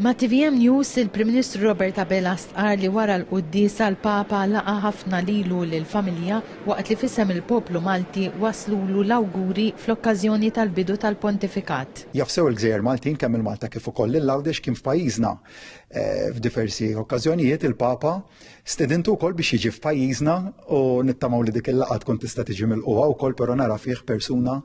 Ma' TVM News il-Prim Ministru Robert Abela stqar li wara l-qudiesa l-Papa laqa ħafna lilu lill-familja waqt li fissem il-poplu Malti waslulu l-awguri fl-okkażjoni tal-bidu tal-pontifikat. Jafsew il-Gżejjer Maltin kemm il-Malta kif ukoll il-Lawdex kien f'pajjiżna. F'diversi okkażjonijiet il-Papa stedintu wkoll biex jiġi f'pajjiżna u nittamaw li dik il-laqgħa tkun tista' tiġi milquha wkoll però nara fih persuna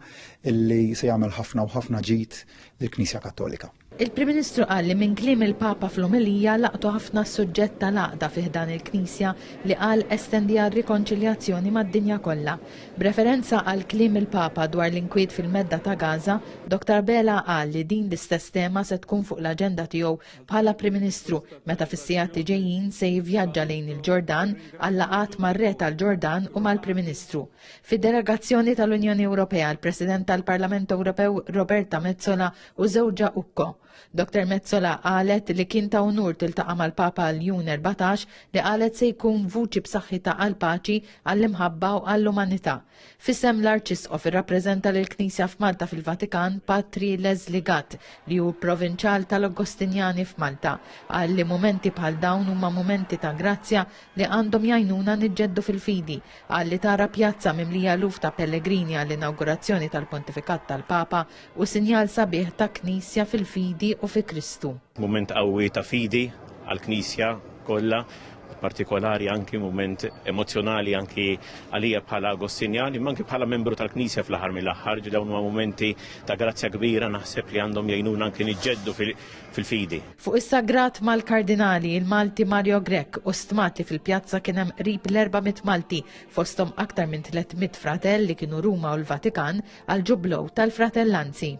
illi se jagħmel ħafna u ħafna ġid lill-Knisja Kattolika. Il-Prim Ministru qal li minn kliem il-Papa fl-omilija laqtu ħafna suġġett tal-għaqda fih dan il-Knisja li qal estendi għal rikonċiljazzjoni mad-dinja kollha. B'referenza għal kliem il-Papa dwar l-inkwiet fil-medda ta' Gaza, Dr. Bela qal li din l-istess tema se tkun fuq l-aġenda tiegħu bħala Prim Ministru meta fis-sigħat li ġejjin se jivvjaġġa lejn il-Ġordan għal laqgħat mar-Re tal-Ġordan u mal-Prim Ministru. Fid-delegazzjoni tal-Unjoni Ewropea, il-President tal-Parlament Ewropew Roberta Metsola u żewġa Ukko. Dr. Metsola qalet li kien ta' unur tiltaqa' mal-Papa l-Jun 14 li qalet se jkun vuċi b'saħħitha għall-paċi, għall-imħabba u għall-umanità. Fissem l-Arċisqof irrappreżenta lill-Knisja f'Malta fil-Vatikan Patri Leslie Gatt li hu provinċjal tal-Augustinjani f'Malta. Qal li momenti bħal dawn huma momenti ta' grazzja li għandhom jgħinuna niġġeddu fil-fidi. Qal li tara pjazza mimlija luf ta' pellegrini għall-inaugurazzjoni tal-Pontifikat tal-Papa u sinjal sabiħ ta' Knisja fil-fidi u fi Kristu. Moment qawwi ta' fidi għall-Knisja kollha, partikolari anki moment emozjonali anki għalija bħala Agostinjani, ma anki bħala membru tal-Knisja fl-aħħar mill-aħħar, dawn huma momenti ta' grazzja kbira naħseb li għandhom jgħinuna anki niġġeddu fil-fidi. Fuq is-sagrat mal-Kardinali, il-Malti Mario Grech u stmati fil-pjazza kien hemm qrib l-400 Malti, fosthom aktar minn 300 fratell li kienu Ruma u l-Vatikan għal ġublow tal-Fratellanzi.